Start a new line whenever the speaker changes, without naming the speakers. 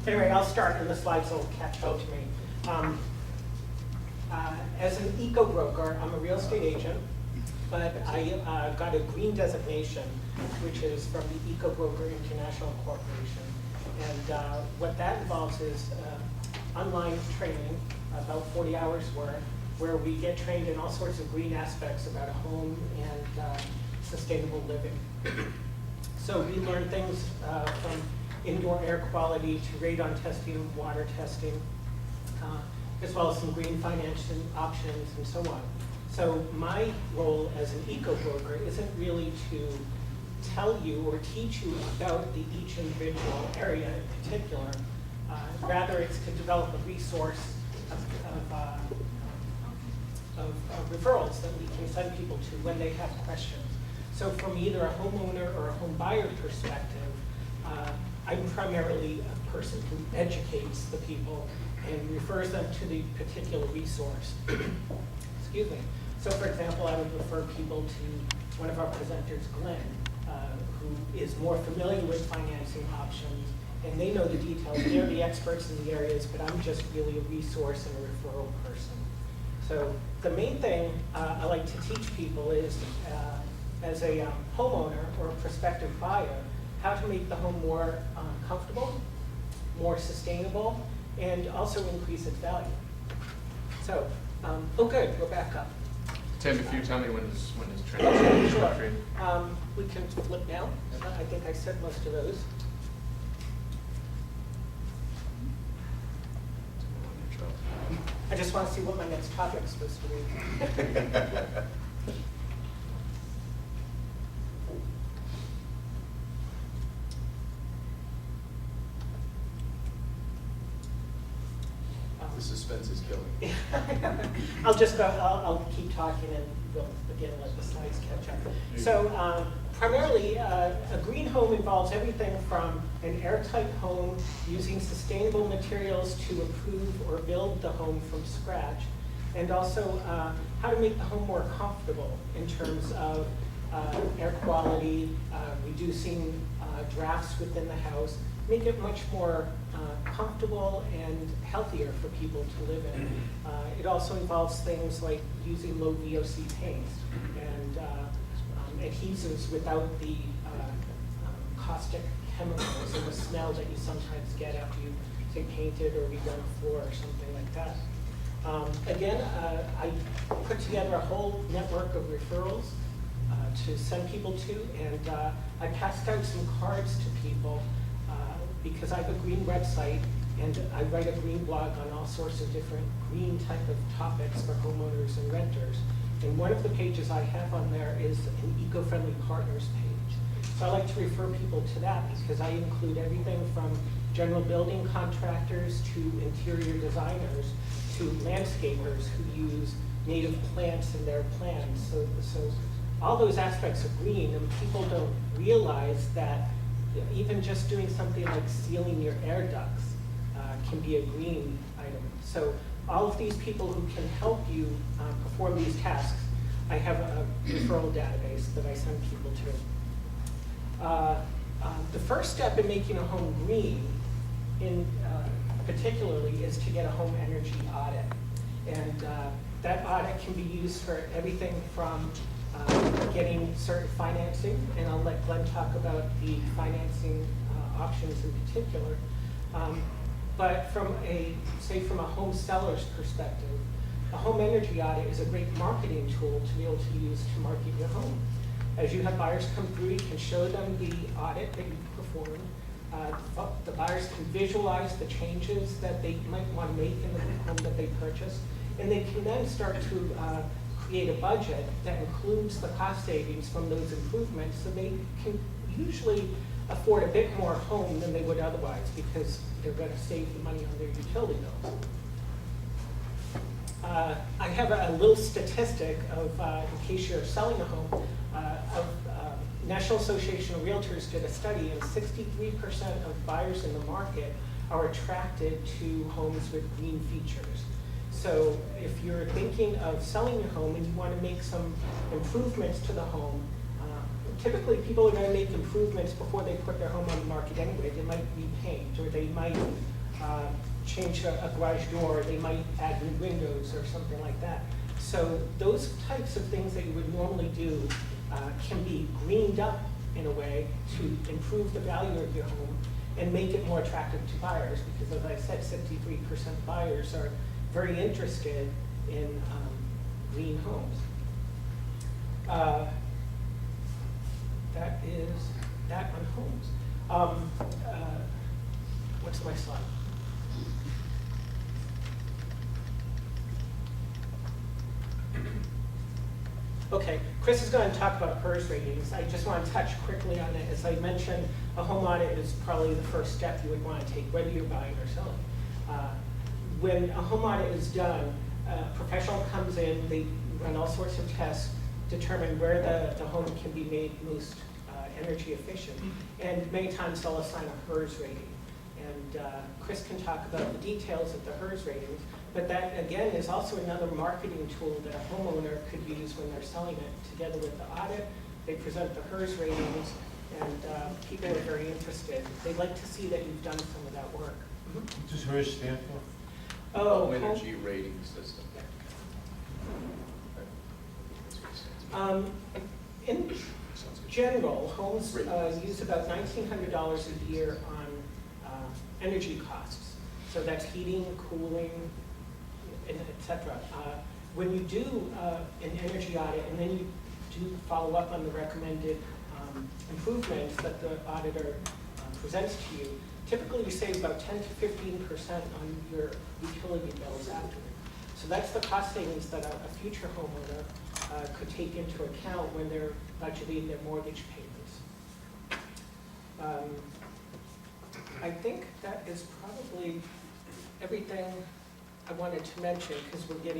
Anyway, I'll start and the slides will catch up to me. As an eco-broker, I'm a real estate agent, but I got a green designation, which is from the Ecobroker International Corporation. And what that involves is online training, about 40 hours worth, where we get trained in all sorts of green aspects about a home and sustainable living. So we learn things from indoor air quality to radon testing, water testing, as well as some green financing options and so on. So my role as an eco-broker isn't really to tell you or teach you about each individual area in particular. Rather, it's to develop a resource of referrals that we can send people to when they have questions. So from either a homeowner or a home buyer perspective, I'm primarily a person who educates the people and refers them to the particular resource. Excuse me. So for example, I would refer people to one of our presenters, Glenn, who is more familiar with financing options, and they know the details. They're the experts in the areas, but I'm just really a resource and a referral person. So the main thing I like to teach people is, as a homeowner or a prospective buyer, how to make the home more comfortable, more sustainable, and also increase its value. So, oh good, we're back up.
Tim, if you tell me when this transition is
Sure. We can flip now. I think I said most of those. I just want to see what my next topic is supposed to be.
The suspense is killing me.
I'll just go, I'll keep talking and we'll again let the slides catch up. So primarily, a green home involves everything from an airtight home using sustainable materials to improve or build the home from scratch, and also how to make the home more comfortable in terms of air quality, reducing drafts within the house, make it much more comfortable and healthier for people to live in. It also involves things like using low VOC paints and adhesives without the caustic chemicals and the smell that you sometimes get after you, say, painted or redone a floor or something like that. Again, I put together a whole network of referrals to send people to, and I passed out some cards to people because I have a green website and I write a green blog on all sorts of different green type of topics for homeowners and renters. And one of the pages I have on there is an eco-friendly partners page. So I like to refer people to that because I include everything from general building contractors to interior designers to landscapers who use native plants in their plans. So all those aspects are green, and people don't realize that even just doing something like sealing your air ducts can be a green item. So all of these people who can help you perform these tasks, I have a referral database that I send people to. The first step in making a home green, particularly, is to get a home energy audit. And that audit can be used for everything from getting certain financing, and I'll let Glenn talk about the financing options in particular. But from from a home seller's perspective, a home energy audit is a great marketing tool to be able to use to market your home. As you have buyers come through, you can show them the audit that you performed. The buyers can visualize the changes that they might want to make in the home that they purchase, and they can then start to create a budget that includes the cost savings from those improvements, so they can usually afford a bit more home than they would otherwise because they're going to save the money on their utility bills. I have a little statistic of, in case you're selling a home, National Association of Realtors did a study, and 63% of buyers in the market are attracted to homes with green features. So if you're thinking of selling your home and you want to make some improvements to the home, typically people are going to make improvements before they put their home on the market anyway. They might repaint, or they might change a garage door, they might add new windows or something like that. So those types of things that you would normally do can be greened up in a way to improve the value of your home and make it more attractive to buyers, because as I said, 63% buyers are very interested in green homes. That is that on homes. What's my slide? Okay, Chris is going to talk about PERS ratings. I just want to touch quickly on it. As I mentioned, a home audit is probably the first step you would want to take, whether you're buying or selling. When a home audit is done, a professional comes in, they run all sorts of tests, determine where the home can be made most energy efficient, and many times they'll assign a HERS rating. And Chris can talk about the details of the HERS ratings, but that, again, is also another marketing tool that a homeowner could use when they're selling it. Together with the audit, they present the HERS ratings, and people are very interested. They'd like to see that you've done some of that work.
What does HERS stand for?
Oh,
Home energy rating system.
In general, homes use about $1,900 a year on energy costs. So that's heating, cooling, etc. When you do an energy audit and then you do follow up on the recommended improvements that the auditor presents to you, typically you save about 10 to 15% on your utility bills afterward. So that's the cost savings that a future homeowner could take into account when they're budgeting their mortgage payments. I think that is probably everything I wanted to mention, because we're getting